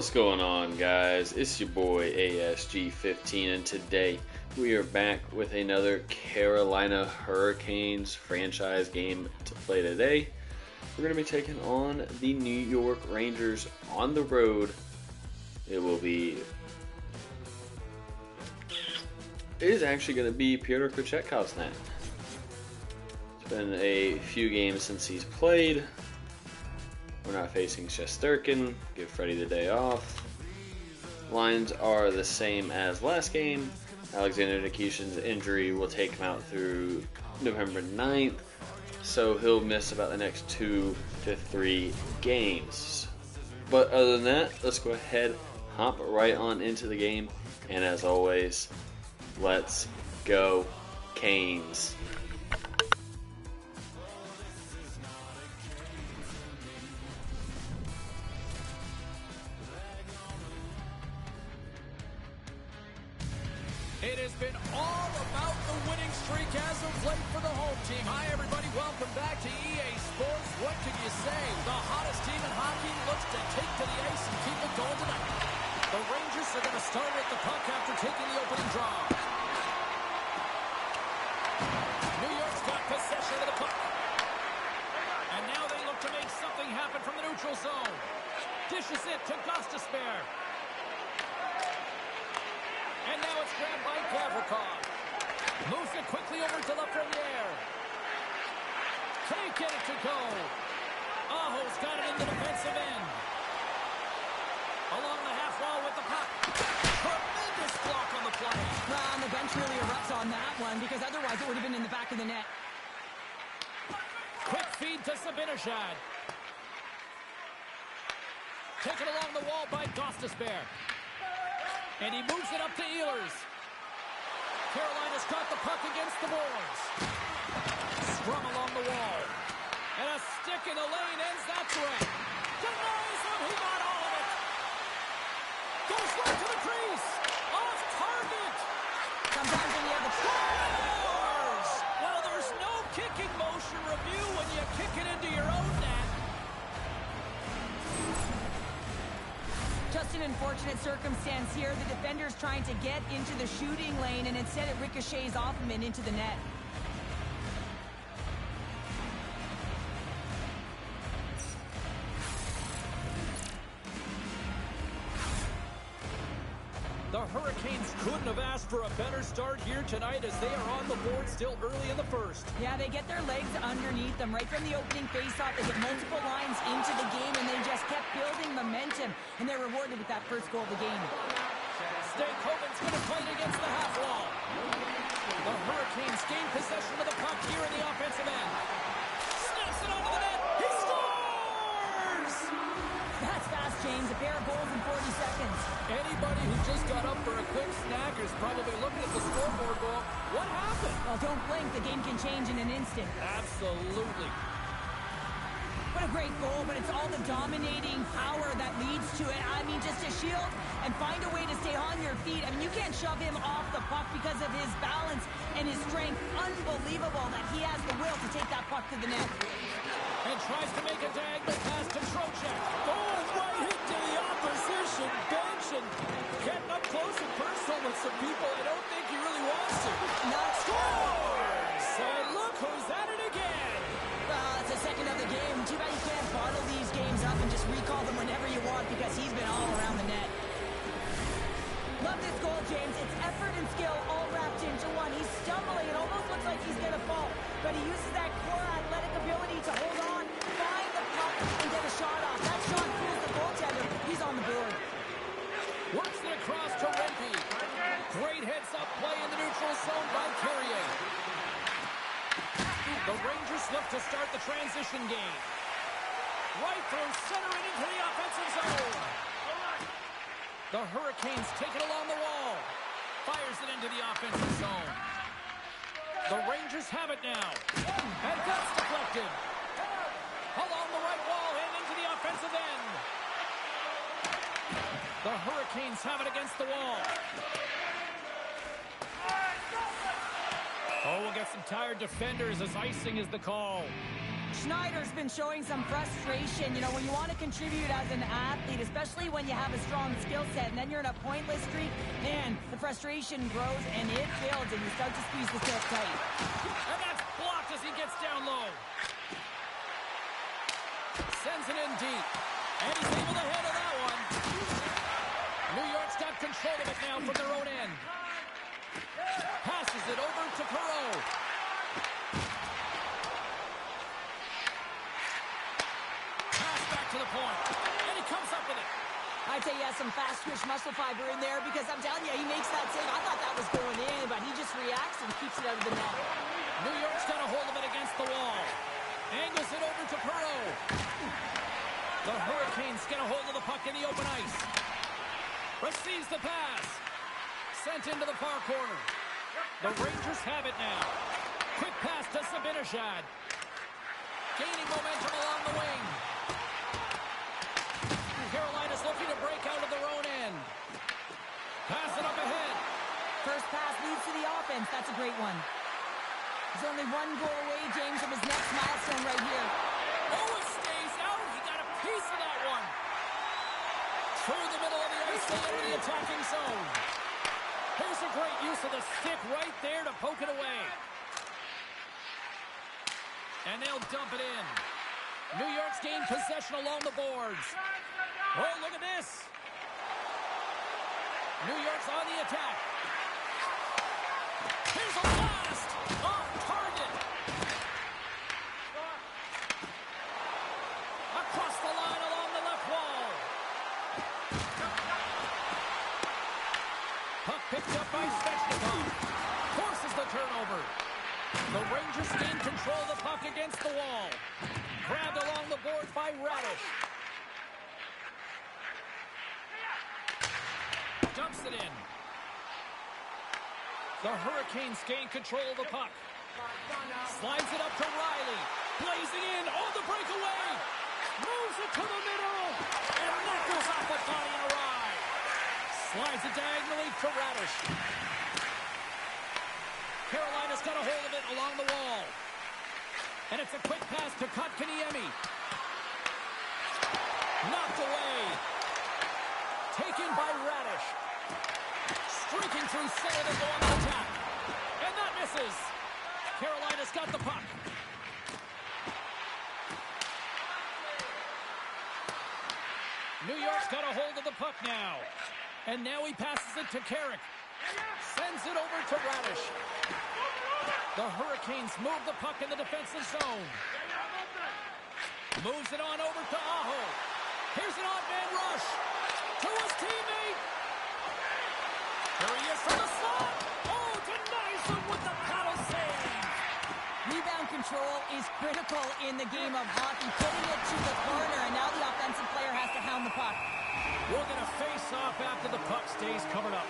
What's going on, guys? It's your boy ASG15, and today we are back with another Carolina Hurricanes franchise game to play today. We're going to be taking on the New York Rangers on the road. It is actually going to be Pyotr Kochekhov's net. It's been a few games since he's played. We're not facing Shesterkin. Give Freddie the day off. Lines are the same as last game. Alexander Nikishin's injury will take him out through November 9th, so he'll miss about the next 2 to 3 games. But other than that, let's go ahead, hop right on into the game, and as always, let's go Canes. It has been all about the winning streak as of late for the home team. Hi, everybody. Welcome back to EA Sports. What can you say? The hottest team in hockey looks to take to the ice and keep it going tonight. The Rangers are going to start at the puck after taking the opening draw. New York's got possession of the puck. And now they look to make something happen from the neutral zone. Dishes it to Gostisbehere. And now it's grabbed by Gavrikov. Moves it quickly over to Lafreniere. Can't get it to go. Aho's got it in the defensive end. Along the half wall with the puck. Tremendous block on the play. Well, and the bench really erupts on that one because otherwise it would have been in the back of the net. Quick feed to Sabinishad. Taken along the wall by Gostisbehere. And he moves it up to Ehlers. Carolina's got the puck against the boards. Scrum along the wall. And a stick in the lane ends that threat. Denies him. He got all of it. Goes right to the crease. Off target. Sometimes when you have a Scores! Well, there's no kicking motion review when you kick it into your own net. just an unfortunate circumstance here. The defender's trying to get into the shooting lane, and instead it ricochets off him and into the net. The Hurricanes couldn't have asked for a better start here tonight as they are on the board still early in the first. Yeah, they get their legs underneath them right from the opening faceoff. They get multiple lines into the game, and they just kept building momentum, and they're rewarded with that first goal of the game. Stankoven's going to fight against the half wall. The Hurricanes gain possession of the puck here in the offensive end. Snaps it onto the net. He scores! That's fast, James. A pair of goals in 40 seconds. Anybody who just got up for a quick snack is probably looking at the scoreboard going, what happened? Well, don't blink. The game can change in an instant. Absolutely. What a great goal, but it's all the dominating power that leads to it. I mean, just to shield and find a way to stay on your feet. I mean, you can't shove him off the puck because of his balance and his strength. Unbelievable that he has the will to take that puck to the net. And tries to make a diagonal pass to Trocheck. Oh, right into the opposition bench and getting up close and personal with some people. I don't think he really wants to. Not Scores! And look who's at it again. It's the second of the game. Too bad you can't bottle these games up and just recall them whenever you want because he's been all around the net. Love this goal, James. It's effort and skill all wrapped into one. He's stumbling. It almost looks like he's going to fall. But he uses that core athletic ability to hold on, find the puck, and get a shot off. That shot fools the goaltender. He's on the board. Works it across to Rempe. Great heads-up play in the neutral zone by Carrier. The Rangers look to start the transition game. Right through center and into the offensive zone. The Hurricanes take it along the wall. Fires it into the offensive zone. The Rangers have it now. And that's deflected. Along the right wall and into the offensive end. The Hurricanes have it against the wall. Oh, we'll get some tired defenders as icing is the call. Schneider's been showing some frustration. You know, when you want to contribute as an athlete, especially when you have a strong skill set, and then you're in a pointless streak, man, the frustration grows and it builds, and you start to squeeze the stick tight. And that's blocked as he gets down low. Sends it in deep. And he's able to handle that one. New York's got control of it now from their own end. Passes it over to Perreault. Pass back to the point. And he comes up with it. I'd say he has some fast twitch muscle fiber in there because I'm telling you, he makes that save. I thought that was going in, but he just reacts and keeps it out of the net. New York's got a hold of it against the wall. Angles it over to Perreault. The Hurricanes get a hold of the puck in the open ice. Receives the pass. Sent into the far corner. The Rangers have it now. Quick pass to Zibanejad. Gaining momentum along the wing. Carolina's looking to break out of their own end. Pass it up ahead. First pass leads to the offense. That's a great one. He's only one goal away, James, from his next milestone right here. Oh, it stays out. He got a piece of that one. Through the middle of the ice, they enter the attacking zone. Here's a great use of the stick right there to poke it away. And they'll dump it in. New York's gained possession along the boards. Oh, look at this. New York's on the attack. Here's a blast. Off target. Across the line along the left wall. Puck picked up by Svechnikov. Forces the turnover. The Rangers gain control of the puck against the wall. Grabbed along the boards by Radish. Dumps it in. The Hurricanes gain control of the puck. Slides it up to Riley. Blazing in on the breakaway. Moves it to the middle. And that goes off the body and awry. Slides it diagonally to Radish. Carolina's got a hold of it along the wall. And it's a quick pass to Kotkaniemi. Knocked away. Taken by Radish. Streaking through center to go on the attack. And that misses. Carolina's got the puck. New York's got a hold of the puck now. And now he passes it to Carrick. Sends it over to Radish. The Hurricanes move the puck in the defensive zone. Moves it on over to Aho. Here's an odd man rush. To his teammate. Here he is from the slot. Oh, denies him with the paddle save. Rebound control is critical in the game of hockey. Getting it to the corner, and now the offensive player has to hound the puck. We're going to face off after the puck stays covered up.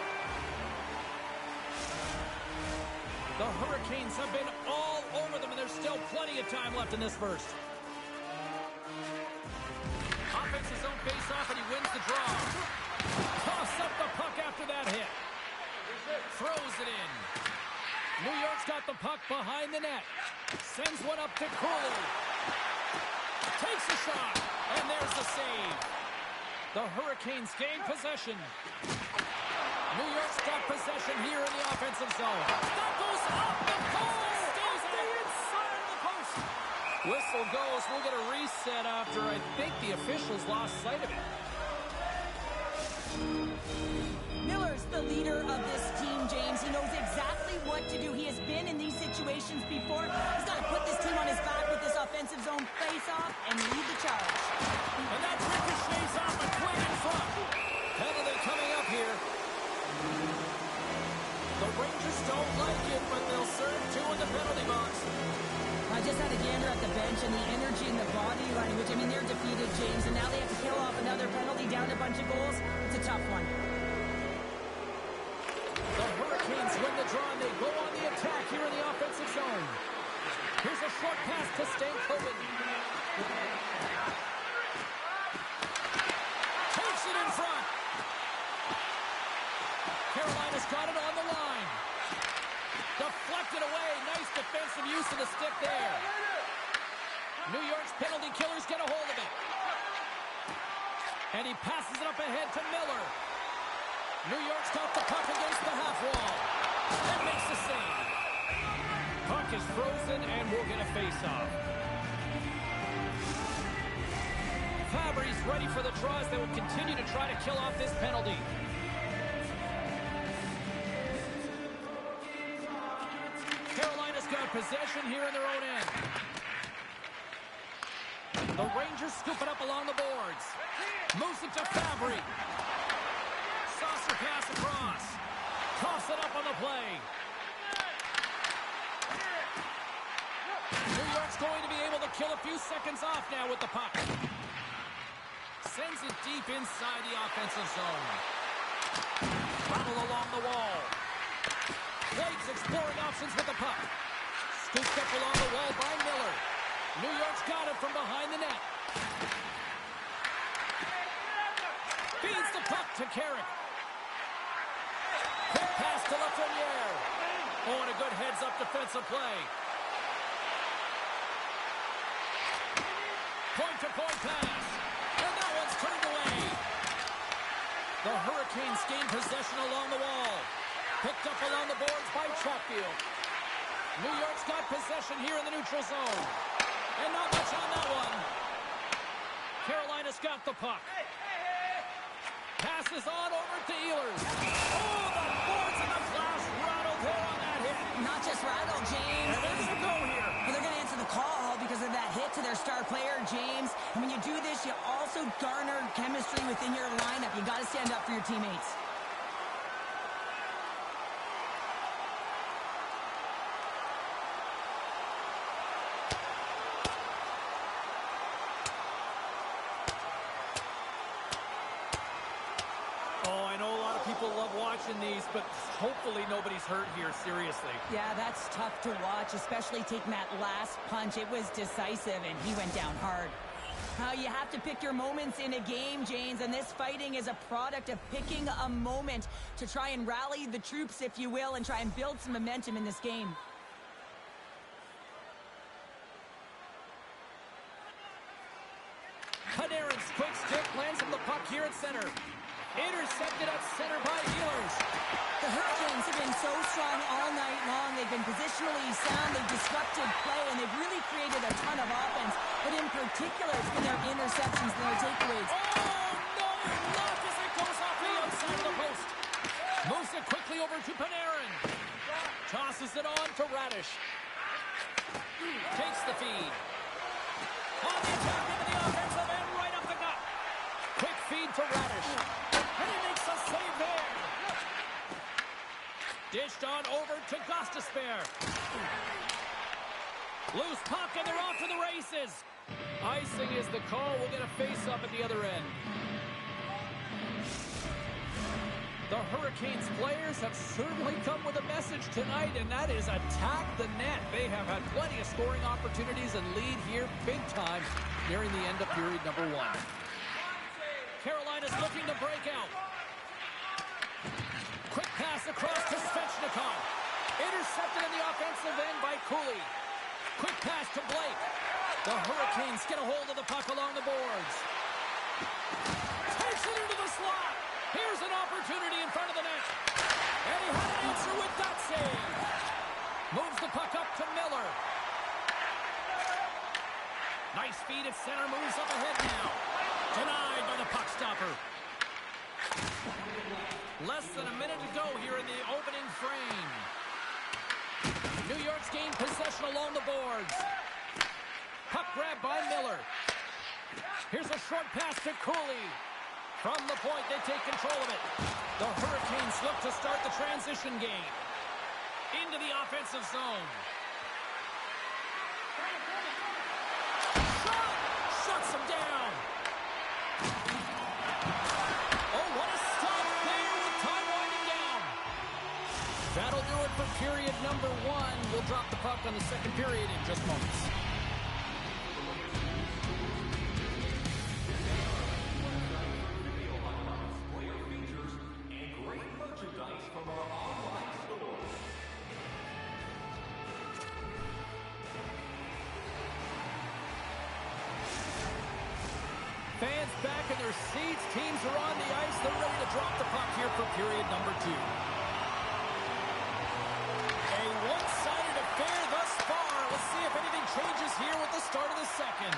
The Hurricanes have been all over them, and there's still plenty of time left in this first. Offensive zone face-off, and he wins the draw. Toss up the puck after that hit. Throws it in. New York's got the puck behind the net. Sends one up to Cooley. Takes a shot, and there's the save. The Hurricanes gain possession. New York's got possession here in the offensive zone. That goes up the post. Stays on the inside of the post. Whistle goes. We'll get a reset after I think the officials lost sight of it. Miller's the leader of this team, James. He knows exactly what to do. He has been in these situations before. He's got to put this team on his back with this offensive zone face-off and lead the charge. And that ricochets off a twin in front. Penalty coming up here. The Rangers don't like it, but they'll serve two in the penalty box. I just had a gander at the bench, and the energy in the body line, which, I mean, they're defeated, James, and now they have to kill off another penalty, down a bunch of goals. It's a tough one. The Hurricanes win the draw, and they go on the attack here in the offensive zone. Here's a short pass to Stankoven. Takes it in front. Carolina's got it on the line. Deflected away. Nice defensive use of the stick there. New York's penalty killers get a hold of it. And he passes it up ahead to Miller. New York's got the puck against the half wall. And makes the save. Puck is frozen and we'll get a face-off. Fabry's ready for the draws. They will continue to try to kill off this penalty. Carolina's got possession here in their own end. The Rangers scoop it up along the boards. Moves it to Fabry. Saucer pass across. Toss it up on the play. New York's going to be able to kill a few seconds off now with the puck. Sends it deep inside the offensive zone. Battle along the wall. Blades exploring options with the puck. Scooped up along the wall by Miller. New York's got it from behind the net. Feeds the puck to Carrick. Quick pass to Lafreniere. Oh, and a good heads-up defensive play. Point-to-point pass. And that one's turned away. The Hurricanes gain possession along the wall. Picked up along the boards by Chatfield. New York's got possession here in the neutral zone. And not much on that one. Carolina's got the puck. Passes on over to Ehlers. Oh, the boards and the glass rattled there on that hit. Not just rattled, James. And there's a go here. Well, they're going to answer the call because of that hit to their star player, James. And when you do this, you also garner chemistry within your lineup. You got to stand up for your teammates. Love watching these, but hopefully nobody's hurt here, seriously. Yeah, that's tough to watch, especially taking that last punch. It was decisive, and he went down hard. You have to pick your moments in a game, James, and this fighting is a product of picking a moment to try and rally the troops, if you will, and try and build some momentum in this game. Panarin's quick stick lands him the puck here at center. Intercepted at center by Ehlers. The Hurricanes have been so strong all night long. They've been positionally sound. They've disrupted play, and they've really created a ton of offense. But in particular, it's been their interceptions and their takeaways. Oh, no! Not as it goes off the outside of the post. Moves it quickly over to Panarin. Tosses it on to Radish. Takes the feed. On the attack into the offensive end, right up the gut. Quick feed to Radish. And he makes a save there. Dished on over to Gostisbehere. Loose puck, and they're off to the races. Icing is the call. We'll get a face-up at the other end. The Hurricanes players have certainly come with a message tonight, and that is attack the net. They have had plenty of scoring opportunities and lead here big time nearing the end of period number 1. Carolina's looking to break out. Quick pass across to Svechnikov. Intercepted in the offensive end by Cooley. Quick pass to Blake. The Hurricanes get a hold of the puck along the boards. Takes it into the slot. Here's an opportunity in front of the net. And he had an answer with that save. Moves the puck up to Miller. Nice feed at center. Moves up ahead now. Denied by the puck stopper. Less than a minute to go here in the opening frame. New York's gained possession along the boards. Puck grab by Miller. Here's a short pass to Cooley. From the point, they take control of it. The Hurricanes look to start the transition game. Into the offensive zone. Shot! Shuts him down. Oh, what a stop there with time winding down. That'll do it for period number 1. We'll drop the puck on the second period in just moments. back in their seats. Teams are on the ice. They're ready to drop the puck here for period number 2. A one-sided affair thus far. Let's see if anything changes here with the start of the second.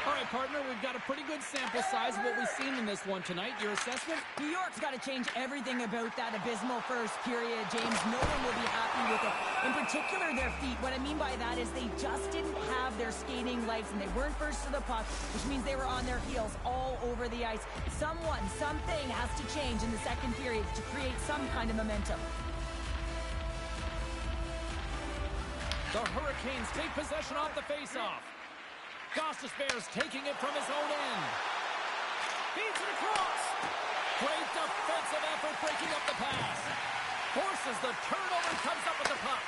All right, partner, we've got a pretty good sample size of what we've seen in this one tonight. Your assessment? New York's got to change everything about that abysmal first period, James. No one will be happy with it. In particular, their feet. What I mean by that is they just didn't have their skating legs, and they weren't first to the puck, which means they were on their heels all over the ice. Something has to change in the second period to create some kind of momentum. The Hurricanes take possession off the faceoff. Gostisbehere's taking it from his own end. Feeds it across. Great defensive effort breaking up the pass. Forces the turnover, comes up with the puck.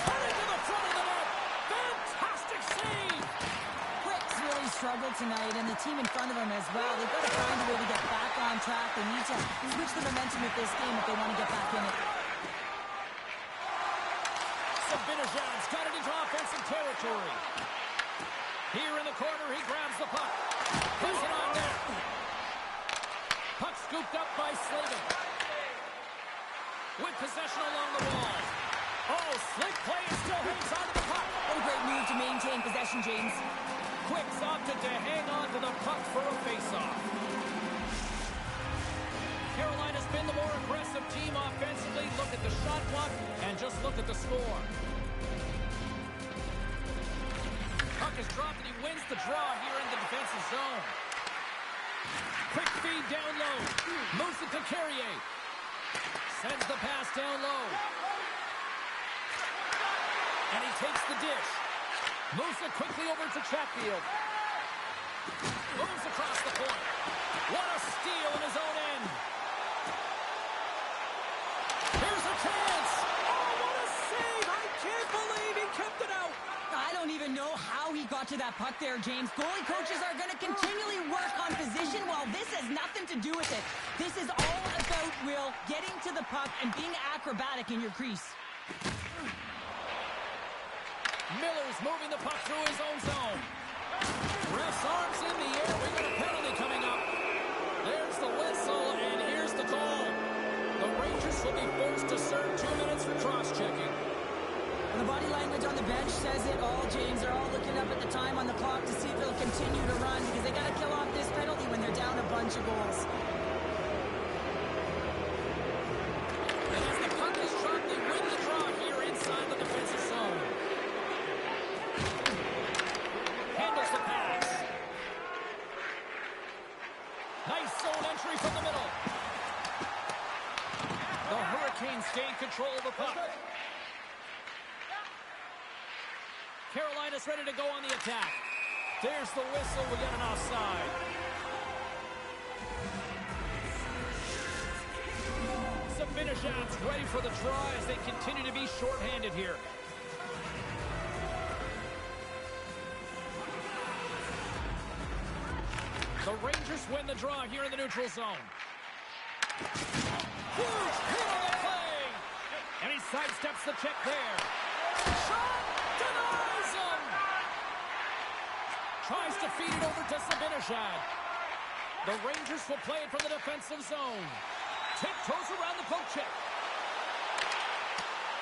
Turning to the front of the net. Fantastic save. Quick's really struggled tonight, and the team in front of him as well. They've got to find a way to get back on track. They need to switch the momentum of this game if they want to get back in it. Sabinajad's got it into offensive territory. Here in the corner, he grabs the puck. Puts it on net. Puck scooped up by Slavin. With possession along the wall. Oh, slick play and still hangs on to the puck. What a great move to maintain possession, James. Quick's opted to hang on to the puck for a faceoff. Carolina's been the more aggressive team offensively. Look at the shot clock and just look at the score. Puck is dropped and he wins the draw here in the defensive zone. Quick feed down low. Moves it to Carrier. Sends the pass down low. And he takes the dish. Moves it quickly over to Chatfield. Moves across the point. What a steal in his own end. Here's a chance. Oh, what a save. I can't believe he kept it out. I don't even know how he got to that puck there, James. Goalie coaches are going to continually work on position while this has nothing to do with it. This is all about, Will, getting to the puck and being acrobatic in your crease. Miller's moving the puck through his own zone. Ref's arms in the air. We got a penalty coming up. There's the whistle, and here's the call. The Rangers will be forced to serve 2 minutes for cross-checking. The body language on the bench says it all, James. They're all looking up at the time on the clock to see if they'll continue to run because they got to kill off this penalty when they're down a bunch of goals. And as the puck is dropped, they win the draw here inside the defensive zone. Handles the pass. Nice zone entry from the middle. The Hurricanes gain control of the puck. Carolina's ready to go on the attack. There's the whistle. We got an offside. Sabinajad's ready for the draw as they continue to be shorthanded here. The Rangers win the draw here in the neutral zone. Huge hit on the play. And he sidesteps the check there. Shot! Denies him! Tries to feed it over to Sabinajad. The Rangers will play it from the defensive zone. Tiptoes around the poke check.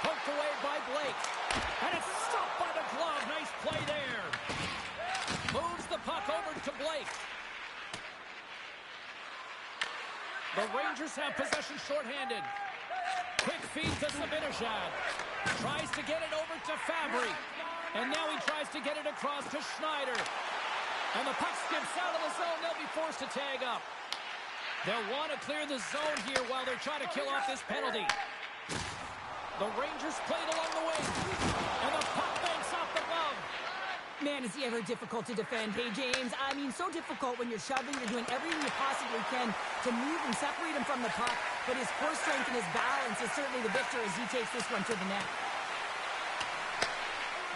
Poked away by Blake. And it's stopped by the glove. Nice play there. Moves the puck over to Blake. The Rangers have possession shorthanded. Quick feed to Sabinajad. Tries to get it over to Fabry. And now he tries to get it across to Schneider. And the puck skips out of the zone. They'll be forced to tag up. They'll want to clear the zone here while they're trying to kill off this penalty. The Rangers played along the wing. And the puck banks off the glove. Man, is he ever difficult to defend. Hey, James, I mean, so difficult when you're shoving. You're doing everything you possibly can to move and separate him from the puck. But his core strength and his balance is certainly the victor as he takes this one to the net.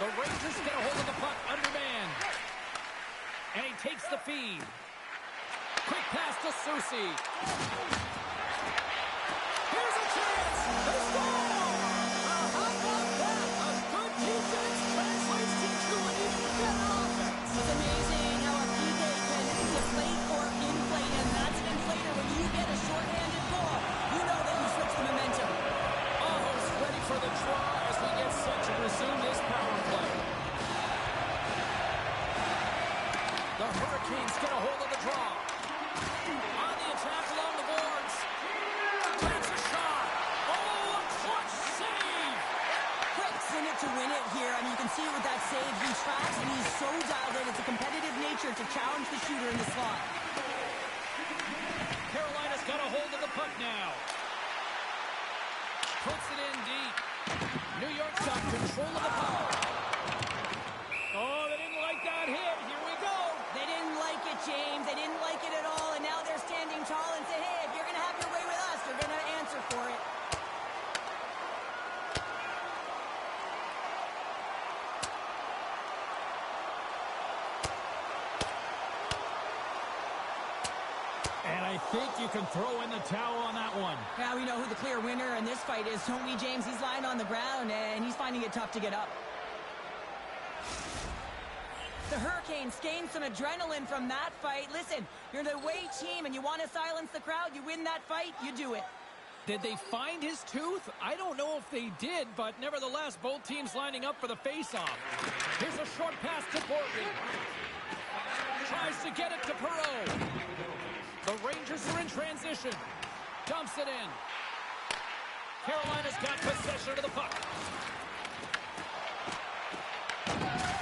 The Rangers get a hold of the puck undermanned. And he takes the feed. Quick pass to Soucy. Here's a chance. They score! How about that? A good defense translates into an even better offense. It's amazing how a PK can deflate puck now. Puts it in deep. New York's got control of the puck. Oh, they didn't like that hit. Here we go. They didn't like it, James. They didn't like it at all, and now they're standing tall and say, hey, if you're going to have your way with us, you're going to answer for it. And I think you can throw in the towel on that one. Now we know who the clear winner in this fight is, don't we, James? He's lying on the ground, and he's finding it tough to get up. The Hurricanes gained some adrenaline from that fight. Listen, you're the away team, and you want to silence the crowd. You win that fight, you do it. Did they find his tooth? I don't know if they did, but nevertheless, both teams lining up for the face-off. Here's a short pass to Borgen. Tries to get it to Perreault. The Rangers are in transition. Dumps it in. Carolina's got possession of the puck.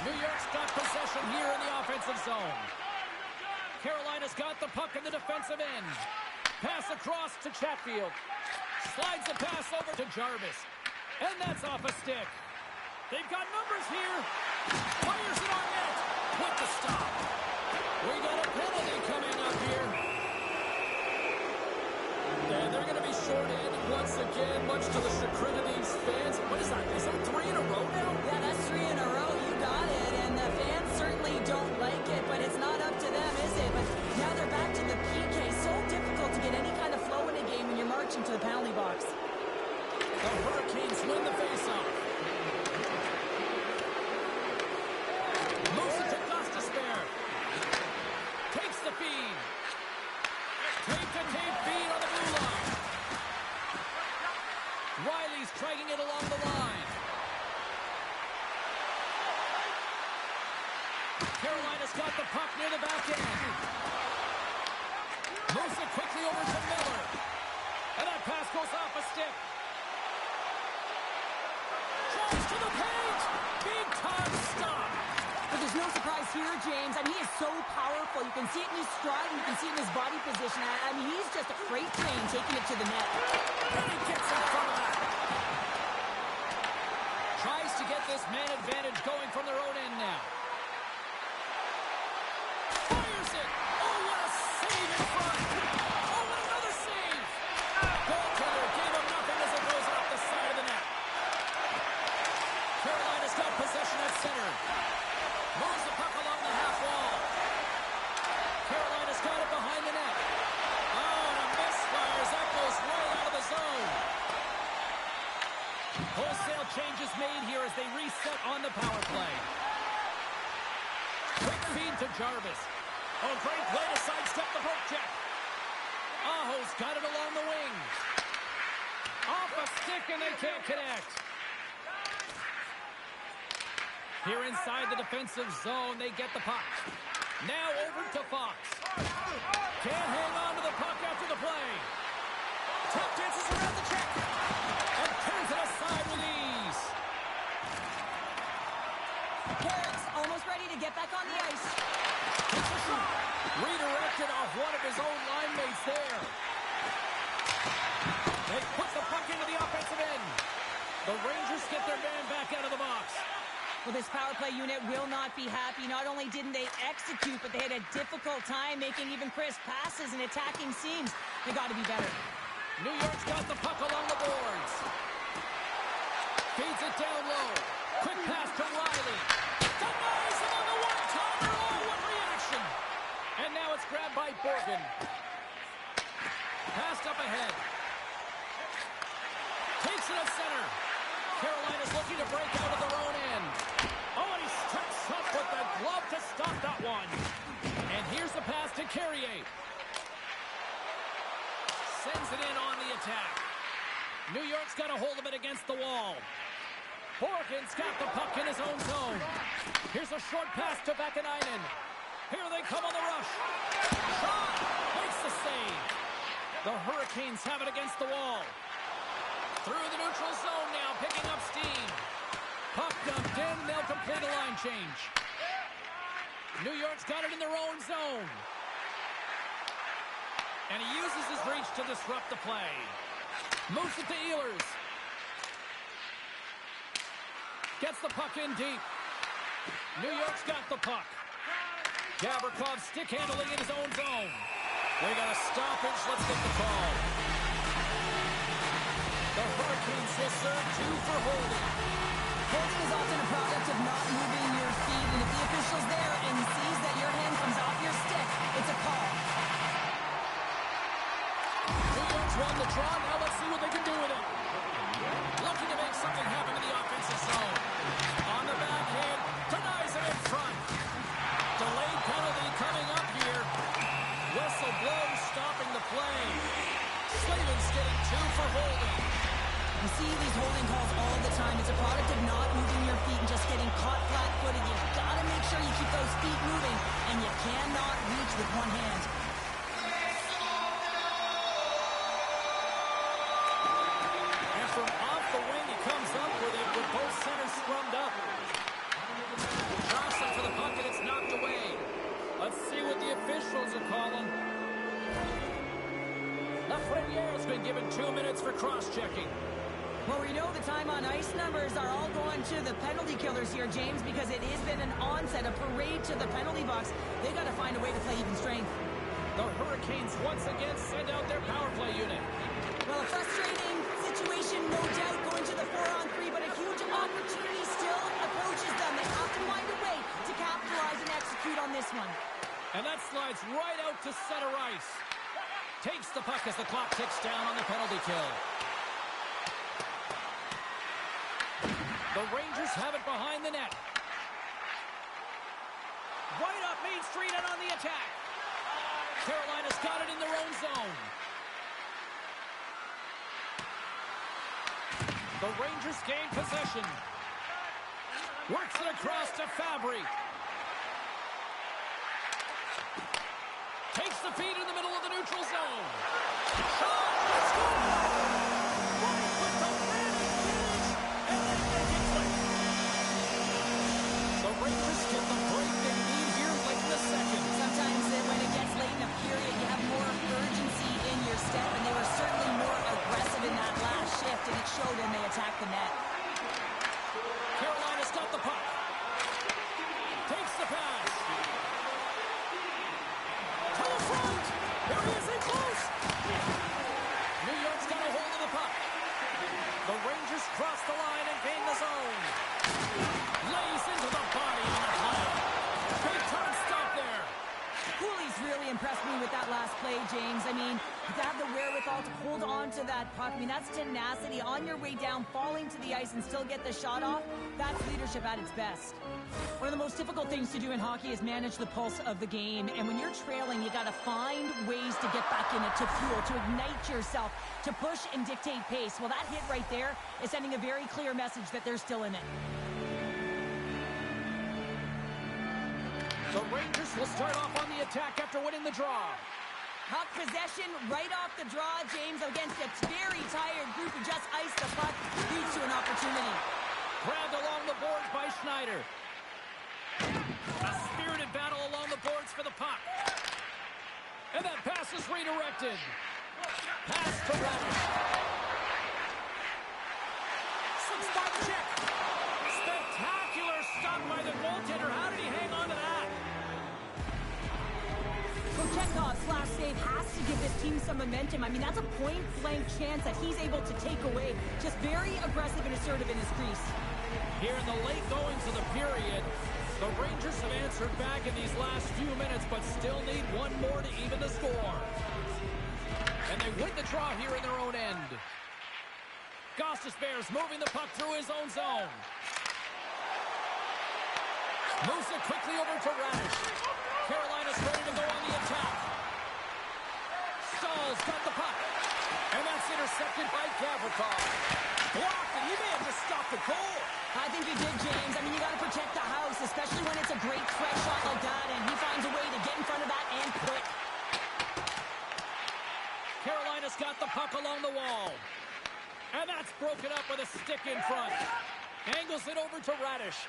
New York's got possession here in the offensive zone. Carolina's got the puck in the defensive end. Pass across to Chatfield. Slides the pass over to Jarvis. And that's off a stick. They've got numbers here. Fires it on net. With the stop. We got a penalty coming up here. And they're going to be short-handed once again, much to the chagrin of these fans. What is that? Is that 3 in a row now? Yeah, that's 3 in a row. You got it. And the fans certainly don't like it, but it's not up to them, is it? But now they're back to the PK. So difficult to get any kind of flow in a game when you're marching to the penalty box. The Hurricanes win the faceoff. Moves it to Gostisbehere. Takes the feed. Tape-to-tape feed on the blue line. Riley's striking it along the line. Carolina's got the puck near the back end. Moves it quickly over to Miller. And that pass goes off a stick. Drives to the paint. Big time stop. But there's no surprise here, James. I mean, he is so powerful. You can see it in his stride, and you can see it in his body position. I mean, he's just a freight train taking it to the net. And he gets in front of that. Tries to get this man advantage going from their own end now. Fires it. Oh, what a save in front. Oh, what another save. Goaltender gave him nothing as it goes off the side of the net. Carolina's got possession at center. Moves the puck along the half wall. Carolina's got it behind the net. Oh, and a misfire as that goes way out of the zone. Wholesale changes made here as they reset on the power play. Quick feed to Jarvis. Oh, great play to sidestep the poke check. Aho's got it along the wing. Off a stick and they can't connect. Here inside the defensive zone, they get the puck. Now over to Fox. Can't hang on to the puck after the play. Tap dances around the check. And turns it aside with ease. Garrett's almost ready to get back on the ice. It's a shot. Redirected off one of his own line mates there. They put the puck into the offensive end. The Rangers get their man back out of the box. Well, this power play unit will not be happy. Not only didn't they execute, but they had a difficult time making even crisp passes and attacking seams. They got to be better. New York's got the puck along the boards. Feeds it down low. Quick pass to Riley. Denies him on the one-timer. Oh, what reaction. And now it's grabbed by Borgen. Passed up ahead. Takes it at center. Carolina's looking to break out of their own end. Oh, and he steps up with the glove to stop that one. And here's the pass to Carrier. Sends it in on the attack. New York's got a hold of it against the wall. Borgen's got the puck in his own zone. Here's a short pass to Vakanainen. Here they come on the rush. Shot! Makes the save. The Hurricanes have it against the wall. Through the neutral zone now, picking up steam. Puck dumped in, they'll complete a line change. New York's got it in their own zone. And he uses his reach to disrupt the play. Moves it to Ehlers. Gets the puck in deep. New York's got the puck. Gavrikov stick handling in his own zone. We got a stoppage. Let's get the call. The Hurricanes will serve 2 for holding. Holding is often a product of not moving your feet, and if the official's there and sees that your hand comes off your stick, it's a call. New York's won the draw. Now let's see what they can do with it. Looking to make something happen in the offensive zone. On the backhand, denies it in front. Delayed penalty coming up here. Whistle blows, stopping the play. Slavin's getting 2 for holding. You see these holding calls all the time. It's a product of not moving your feet and just getting caught flat-footed. You've got to make sure you keep those feet moving, and you cannot reach with one hand. And from off the wing, he comes up with it with both centers scrummed up. Jostling for the puck, and it's knocked away. Let's see what the officials are calling. Lafreniere's been given 2 minutes for cross-checking. Well, we know the time on ice numbers are all going to the penalty killers here, James, because it has been an onset, a parade to the penalty box. They got to find a way to play even strength. The Hurricanes once again send out their power play unit. Well, a frustrating situation, no doubt, going to the 4-on-3, but a huge opportunity still approaches them. They have to find a way to capitalize and execute on this one. And that slides right out to center ice. Takes the puck as the clock ticks down on the penalty kill. The Rangers have it behind the net. Right up Main Street and on the attack. Carolina's got it in their own zone. The Rangers gain possession. Works it across to Fabry. Takes the feed in the middle of the neutral zone. Shot! Let's go! Right with the frantic finish, and they make it quick. The Rangers get the break they need here late in the second. Sometimes when it gets late in a period, you have more urgency in your step, and they were certainly more aggressive in that last shift, and it showed when they attacked the net. Carolina's got the puck. Takes the pass. To the front. Here he is in close. New York's got a hold of the puck. The Rangers cross the line and gain the zone. Lays into the body on the play. Big time stop there. Cooley's really impressed me with that last play, James. I mean, to have the wherewithal to hold on to that puck. I mean, that's tenacity on your way down, falling to the ice and still get the shot off. That's leadership at its best. One of the most difficult things to do in hockey is manage the pulse of the game. And when you're trailing, you got to find ways to get back in it, to fuel, to ignite yourself, to push and dictate pace. Well, that hit right there is sending a very clear message that they're still in it. The Rangers will start off on the attack after winning the draw. Puck possession right off the draw, James, against a very tired group who just iced the puck, leads to an opportunity. Grabbed along the boards by Schneider. A spirited battle along the boards for the puck. And that pass is redirected. Pass to Radish. Some spot check. Spectacular stop by the goaltender. How did he hang on to that? Kochetkov's last save has to give this team some momentum. I mean, that's a point-blank chance that he's able to take away. Just very aggressive and assertive in his crease. Here in the late goings of the period, the Rangers have answered back in these last few minutes, but still need one more to even the score. And they win the draw here in their own end. Gostisbehere's moving the puck through his own zone. Moves it quickly over to Radish. Carolina's ready to go on the attack. Stahl's got the puck. And that's intercepted by Gavrikov. Blocked, and he may have just stopped the goal. I think he did, James. I mean, you got to protect the house, especially when it's a great threat shot like that, and he finds a way to get in front of that and quick. Carolina's got the puck along the wall. And that's broken up with a stick in front. Angles it over to Radish.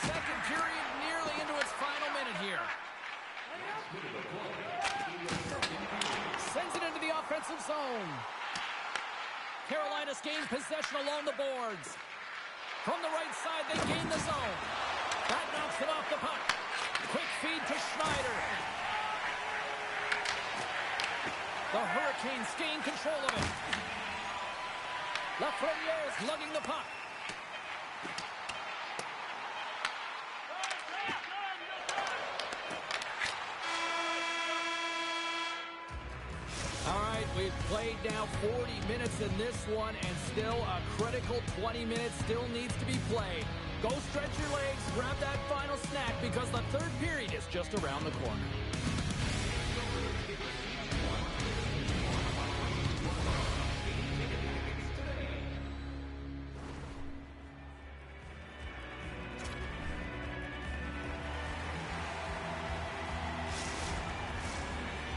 Second period nearly into its final minute here. offensive zone. Carolina's gained possession along the boards. From the right side, they gain the zone. That knocks it off the puck. Quick feed to Schneider. The Hurricanes gain control of it. Lafreniere is lugging the puck. All right, we've played now 40 minutes in this one, and still a critical 20 minutes still needs to be played. Go stretch your legs, grab that final snack, because the third period is just around the corner.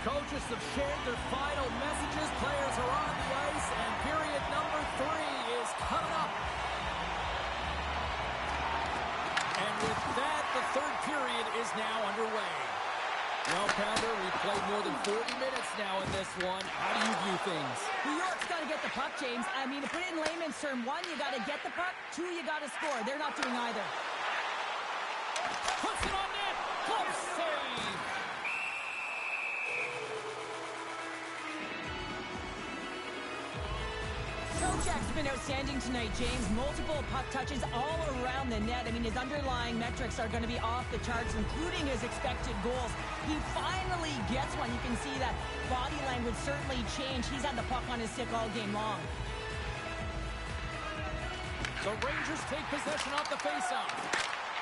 Coaches have shared their final messages. Players are on the ice, and period number 3 is coming up. And with that, the third period is now underway. Well, Pounder, we've played more than 40 minutes now in this one. How do you view things? New York's got to get the puck, James. I mean, to put it in layman's term, 1, you got to get the puck. 2, you got to score. They're not doing either. Puts it on net. Close save. Trocheck's been outstanding tonight, James. Multiple puck touches all around the net. I mean, his underlying metrics are going to be off the charts, including his expected goals. He finally gets one. You can see that body language certainly changed. He's had the puck on his stick all game long. The Rangers take possession off the faceoff.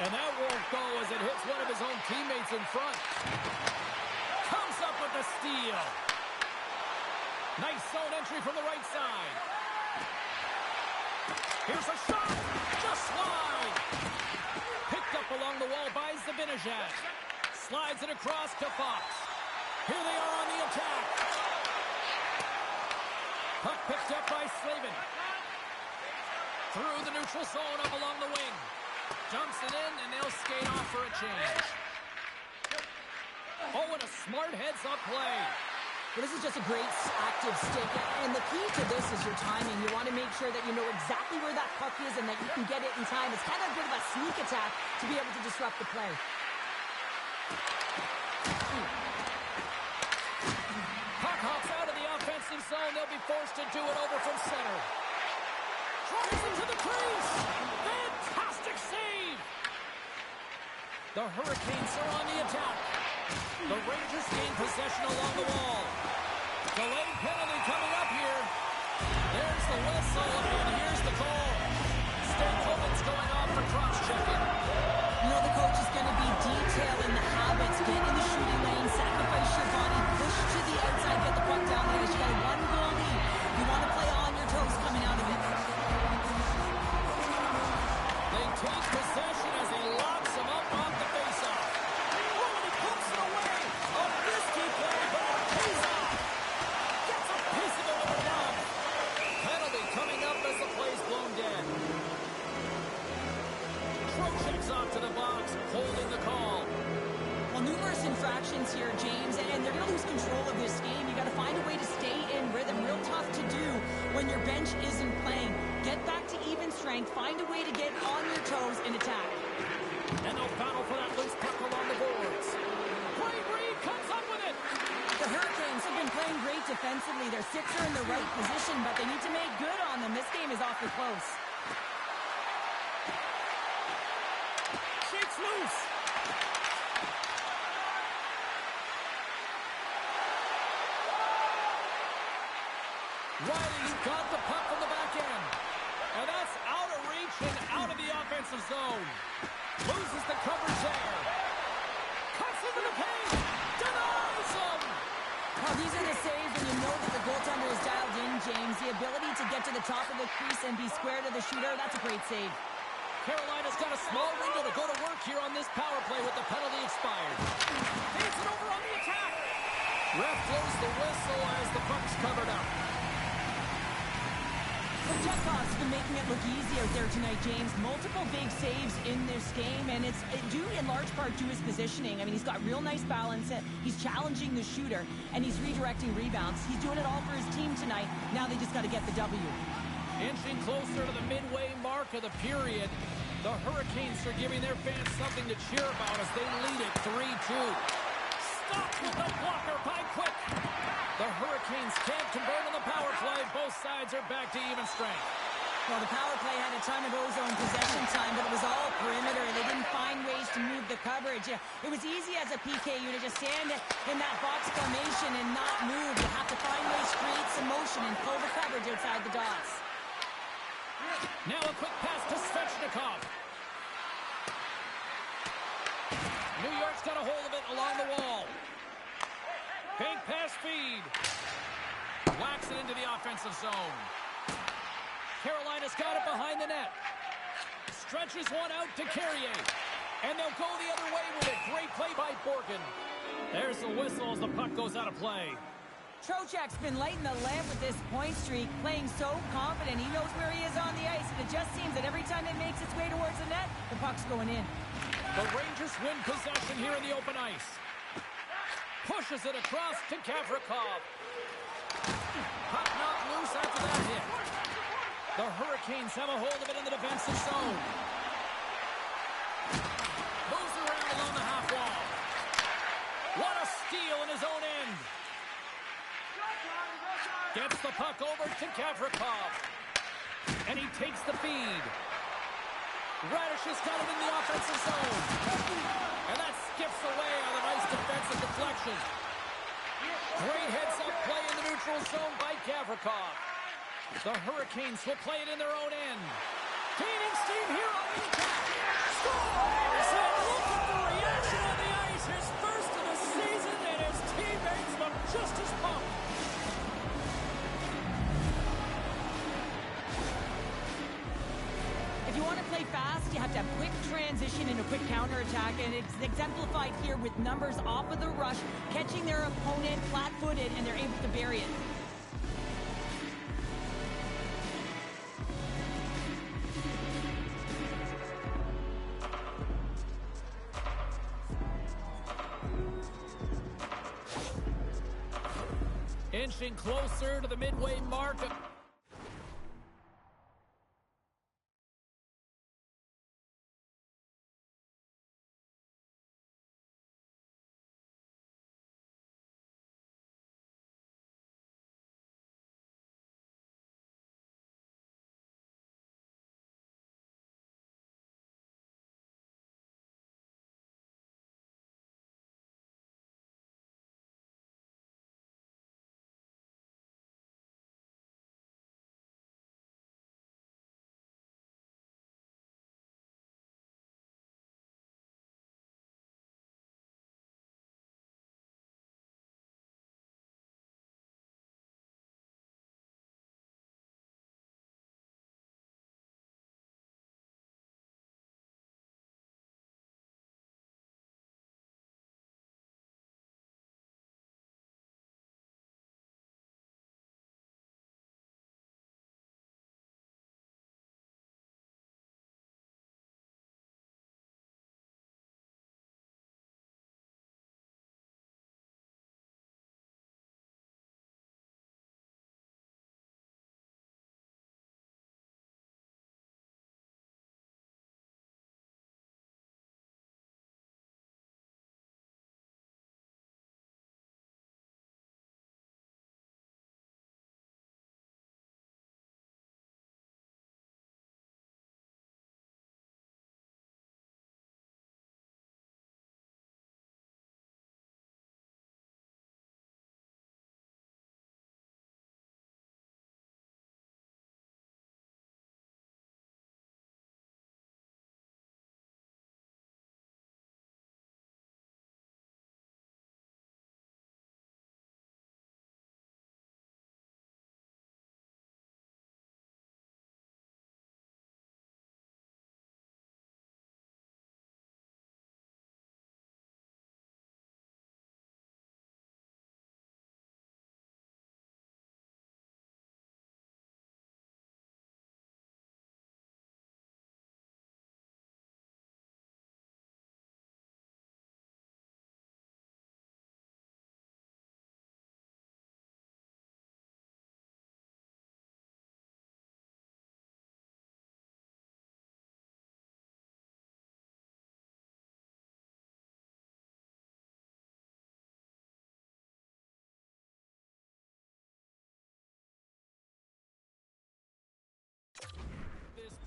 And that won't go as it hits one of his own teammates in front. Comes up with the steal. Nice zone entry from the right side. Here's a shot. Just slide. Picked up along the wall by Zibanejad. Slides it across to Fox. Here they are on the attack. Puck picked up by Slavin. Through the neutral zone up along the wing. Dumps it in, and they'll skate off for a change. Oh, and a smart heads-up play. Well, this is just a great active stick, and the key to this is your timing. You want to make sure that you know exactly where that puck is and that you can get it in time. It's kind of a bit of a sneak attack to be able to disrupt the play. Puck hops out of the offensive zone. They'll be forced to do it over from center. Drives into the crease. Fantastic save. The Hurricanes are on the attack. The Rangers gain possession along the wall. Delayed penalty coming up here. There's the whistle, and here's the call. Stankoven's going off for cross-checking. You know the coach is going to be detailing the habits. Get in the shooting lane, sacrifice your body, push to the outside, get the puck down there. You got a 1-goal lead. You want to play on your toes coming out of it. They take possession as he locks him up off the faceoff. Oh, and he pumps it away. A risky play, but it pays off. Gets a piece of it with a glove. Penalty coming up as the play's blown dead. Trocheck's off to the box, holding the call. Well, numerous infractions here, James, and they're going to lose control of this game. You got to find a way to stay in rhythm. Real tough to do when your bench isn't playing. Get back to even strength. Find a way to get on your toes and attack. And they'll battle for that loose puck along the boards. Quade Reed comes up with it. The Hurricanes have been playing great defensively. Their sticks are in the right position, but they need to make good on them. This game is awfully close. Shakes loose. Riley's got the puck from the back end. And that's out of reach and out of the offensive zone. Loses the coverage there. Cuts into the paint. Denies him. Well, these are the saves when you know that the goaltender is dialed in, James. The ability to get to the top of the crease and be square to the shooter, that's a great save. Carolina's got a small window to go to work here on this power play with the penalty expired. Hands it over on the attack. Ref blows the whistle as the puck's covered up. Chekhov's been making it look easy out there tonight, James. Multiple big saves in this game, and it's due in large part to his positioning. I mean, he's got real nice balance. He's challenging the shooter, and he's redirecting rebounds. He's doing it all for his team tonight. Now they just got to get the W. Inching closer to the midway mark of the period, the Hurricanes are giving their fans something to cheer about as they lead it 3-2. Stopped with the blocker by Quick. The Hurricanes can't convert on the power play. Both sides are back to even strength. Well, the power play had a ton of ozone possession time, but it was all perimeter. They didn't find ways to move the coverage. It was easy as a PK unit to stand in that box formation and not move. You have to find ways to create some motion and pull the coverage outside the dots. Now a quick pass to Svechnikov. New York's got a hold of it along the wall. Fake pass feed. Whacks it into the offensive zone. Carolina's got it behind the net. Stretches one out to Carrier. And they'll go the other way with it. Great play by Borgen. There's the whistle as the puck goes out of play. Trocheck's been lighting the lamp with this point streak, playing so confident. He knows where he is on the ice, and it just seems that every time it makes its way towards the net, the puck's going in. The Rangers win possession here in the open ice. Pushes it across to Gavrikov. Puck knocked loose after that hit. The Hurricanes have a hold of it in the defensive zone. Moves around along the half wall. What a steal in his own end. Gets the puck over to Gavrikov. And he takes the feed. Radish has got it in the offensive zone. And that skips away on a nice defensive deflection. Great heads-up play in the neutral zone by Gavrikov. The Hurricanes will play it in their own end. Gaining steam here on the attack. Scores! And looking for reaction on the ice. His first of the season, and his teammates look just as pumped. If you want to play fast, you have to have quick transition and a quick counterattack, and it's exemplified here with numbers off of the rush, catching their opponent flat-footed, and they're able to bury it. Inching closer to the midway mark.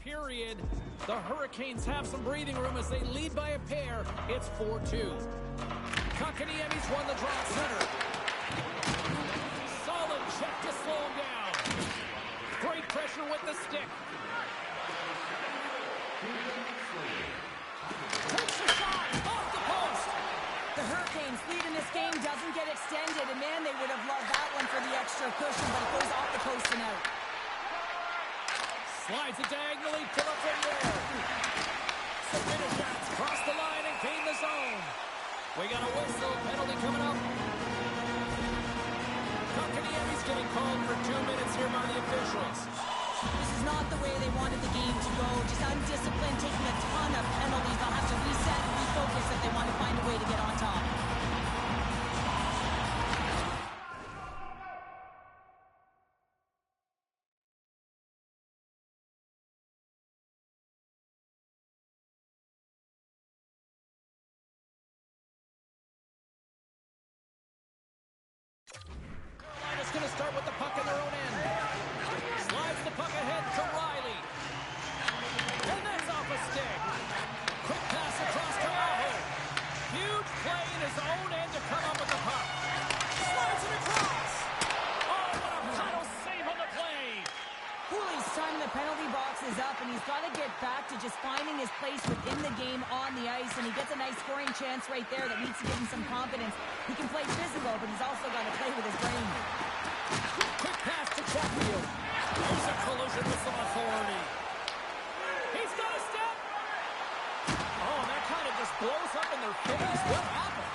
period. The Hurricanes have some breathing room as they lead by a pair. It's 4-2. Kotkaniemi's won the draw at center. Solid check to slow him down. Great pressure with the stick. Takes a shot off the post. The Hurricanes' lead in this game doesn't get extended, and man, they would have loved that one for the extra cushion, but it goes off the post and out. Slides it diagonally to Lafreniere. Submitted shots cross the line and gain the zone. We got a whistle, penalty coming up. Kotkaniemi's getting called for 2 minutes here by the officials. This is not the way they wanted the game to go. Just undisciplined, taking a ton of penalties. They'll have to reset and refocus if they want to find a way to get on top. Carolina's going to start with the puck in their own end. Slides the puck ahead to Riley. And that's off a stick. Quick pass across to Aho. Huge play in his own end to come up with the puck. Slides it across. Oh, what a paddle save on the play. Cooley's time in the penalty box is up, and he's got to get back to just finding his place within the game on the ice, and he gets a nice scoring chance right there that needs to give him some confidence. He can play physical, but he's also got to play with his brain. Quick pass to Chatfield. There's a collision with some authority. He's got a step. Oh, that kind of just blows up in their face. What happened?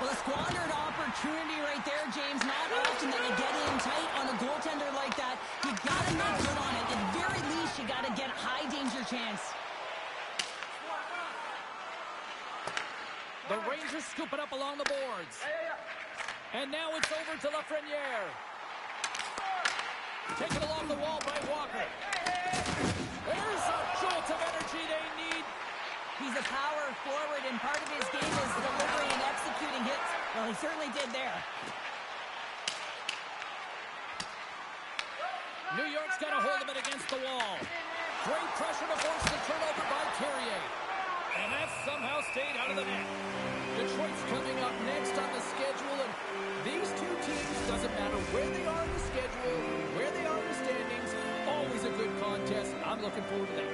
Well, a squandered opportunity right there, James. Not often that you get in tight on a goaltender like that. You got to make good on it. At the very least, you got to get a high danger chance. The Rangers scoop it up along the boards. And now it's over to Lafreniere. Taken along the wall by Walker. There's a jolt of energy they need. He's a power forward, and part of his game is delivering and executing hits. Well, he certainly did there. New York's got a hold of it against the wall. Great pressure to force the turnover by Carrier. And that somehow stayed out of the net. Detroit's coming up next on the schedule, and these two teams, doesn't matter where they are in the schedule, where they are in the standings, always a good contest. I'm looking forward to that.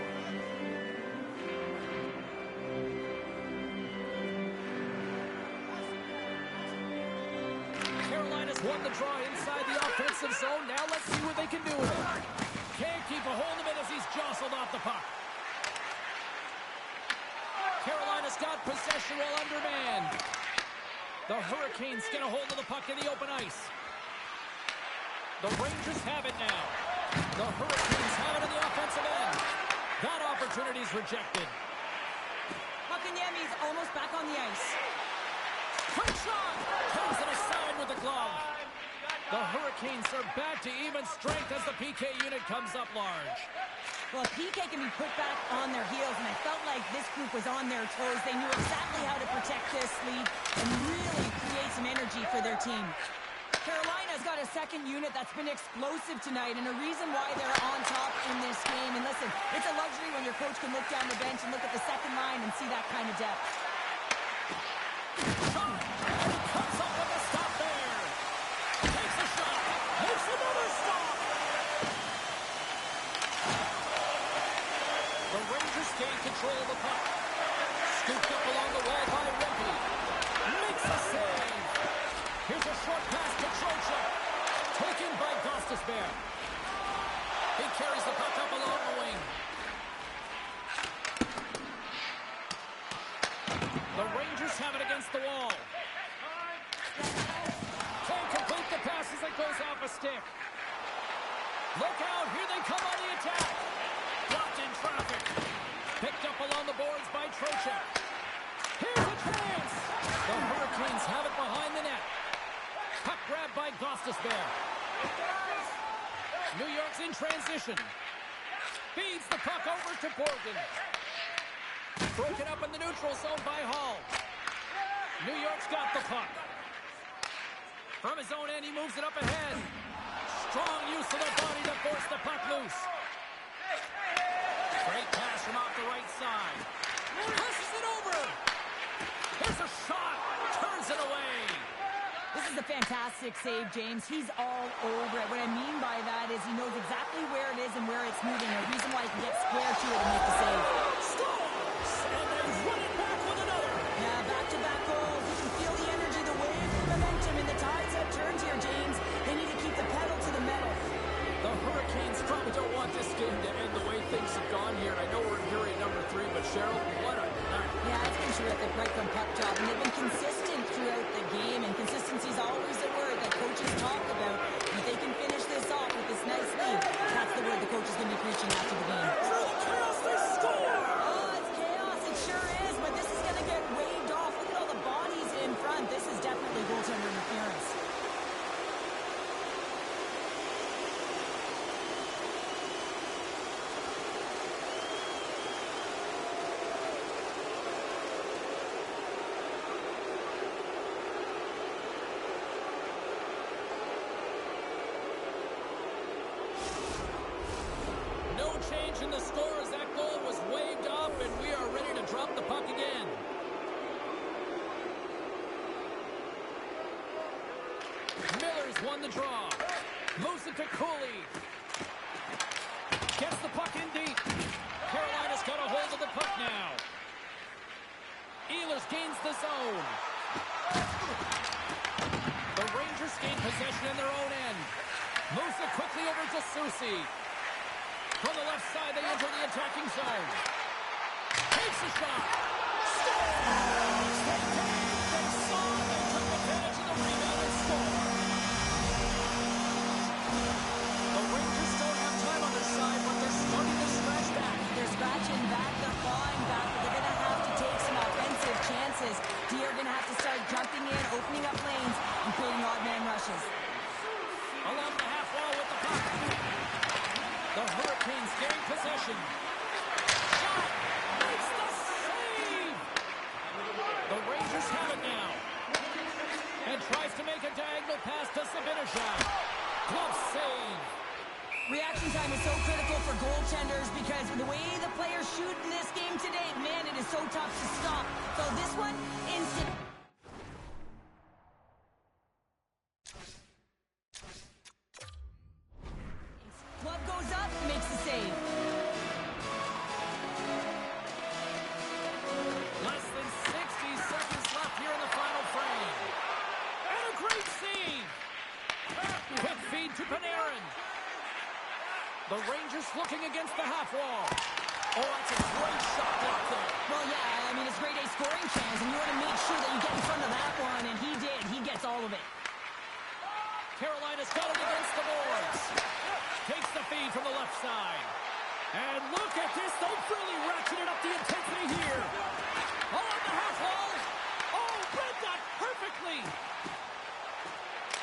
Carolina's won the draw inside the offensive zone. Now let's see what they can do with it. Can't keep a hold of it as he's jostled off the puck. Carolina's got possession while undermanned. The Hurricanes get a hold of the puck in the open ice. The Rangers have it now. The Hurricanes have it in the offensive end. That opportunity's rejected. Kotkaniemi's almost back on the ice. Quick shot! Turns it aside with the glove. The Hurricanes are back to even strength as the PK unit comes up large. Well, PK can be put back on their heels, and I felt like this group was on their toes. They knew exactly how to protect this lead and really create some energy for their team. Carolina's got a second unit that's been explosive tonight, and a reason why they're on top in this game. And listen, it's a luxury when your coach can look down the bench and look at the second line and see that kind of depth. Shot! And he comes up with a stop there. Takes a shot. Makes another stop. The Rangers gain control of the puck. Scooped up along the wall by Rempe. Makes a save. Here's a short pass to Trocheck. Taken by Gostisbehere. He carries the puck up along the wing. The Rangers have it against the wall. Can't complete the pass as it goes off a stick. Look out, here they come on the attack. Blocked in traffic. Picked up along the boards by Trocheck. Here's a chance. The Hurricanes have it behind the net. Puck grabbed by Gostisbehere. New York's in transition. Feeds the puck over to Borgen. Broken up in the neutral zone by Hall. New York's got the puck. From his own end, he moves it up ahead. Strong use of the body to force the puck loose. Great the right side. Pushes it over. Here's a shot. Turns it away. This is a fantastic save, James. He's all over it. What I mean by that is he knows exactly where it is and where it's moving. A reason why he can get square to it and make the save. Scores! And they run it back with another. Yeah, back-to-back goals. You can feel the energy, the wave, the momentum, and the tides have turned here, James. They need to keep the pedal to the metal. The Hurricanes probably don't want this game to end the way things have gone here. I know we're in period number 3, but Cheryl, what a night. Yeah, it's been terrific right from puck drop, and they've been consistent throughout the game, and consistency's always a word that coaches talk about. And if they can finish this off with this nice lead, that's the word the coach is going to be preaching after the game. Through the chaos, they score! Oh, it's chaos, it sure is, but this is going to get waved off. Look at all the bodies in front. This is definitely goaltender interference. No change in the score as that goal was waved off, and we are ready to drop the puck again. Miller's won the draw. Moves it to Cooley. Gets the puck in deep. Carolina's got a hold of the puck now. Ehlers gains the zone. The Rangers gain possession in their own end. Moves it quickly over to Soucy. From the left side, they enter the attacking zone. Takes a shot. Scores! They saw, they took advantage of the rebound and scored. The Rangers don't have time on their side, but they're starting to scratch back. They're scratching back, they're clawing back, but they're going to have to take some offensive chances. D are going to have to start jumping in, opening up lanes, and creating odd man rushes. Along the half wall with the puck. The Hurricanes gain possession. Shot! Makes the save! The Rangers have it now. And tries to make a diagonal pass to Zibanejad. Glove save. Reaction time is so critical for goaltenders because the way the players shoot in this game today, man, it is so tough to stop. So this one, instant. Glove goes up, makes the save. Less than 60 seconds left here in the final frame. And a great save. Quick feed to Panarin. The Rangers looking against the half wall. Oh, that's a great shot block there. Well, yeah, I mean, it's grade A scoring chance, and you want to make sure that you get in front of that one, and he did. He gets all of it. Carolina's got it against the boards. Takes the feed from the left side. And look at this. They've really ratcheted up the intensity here. Oh, on the half wall. Oh, read that perfectly.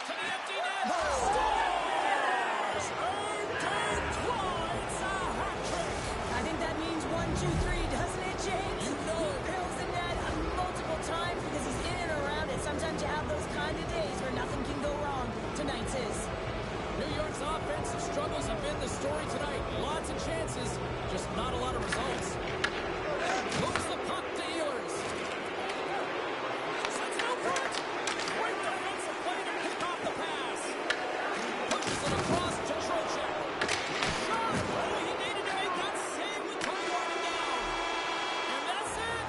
To the empty net. Scores! Earned and twice a hat trick. I think that means 1, 2, 3, doesn't it, James? You know He it. fills the net multiple times because he's in and around it. Sometimes you have those kind of days where nothing can go wrong. Tonight's his. New York's offensive struggles have been the story tonight. Lots of chances, just not a lot of results. Moves the puck to Ehlers. Sends it out front. Great defensive play to pick off the pass. Pushes it across to Trocheck. Shot! Oh, he needed to make that save with time running down. And that's it.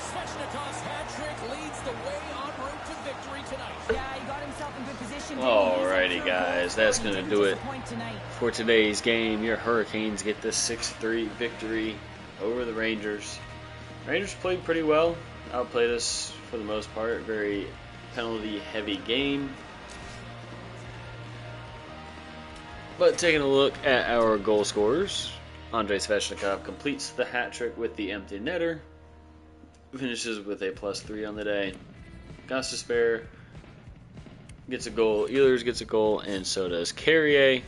Svechnikov's hat trick leads the way en route to victory tonight. Yeah, he got himself in good position. Alrighty, guys, that's going to do it Tonight. for today's game. Your Hurricanes get the 6-3 victory over the Rangers. Rangers played pretty well, outplayed us for the most part. Very penalty-heavy game. But taking a look at our goal scorers, Andrei Svechnikov completes the hat trick with the empty netter. Finishes with a +3 on the day. Gostisbehere gets a goal, Ehlers gets a goal, and so does Carrier.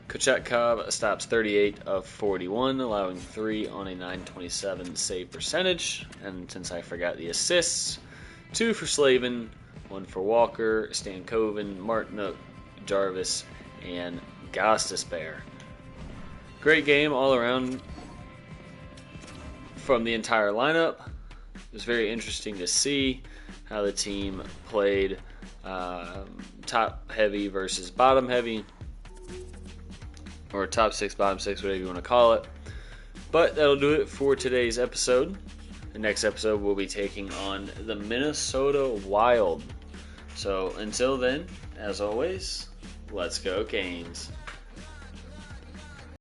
Kochetkov stops 38 of 41, allowing 3 on a .927 save percentage. And since I forgot the assists, 2 for Slavin, 1 for Walker, Stankoven, Martinook, Jarvis, and Gostisbehere. Great game all around from the entire lineup. It was very interesting to see how the team played top heavy versus bottom heavy, or top 6, bottom 6, whatever you want to call it. But that'll do it for today's episode. The next episode we'll be taking on the Minnesota Wild. So until then, as always, let's go Canes.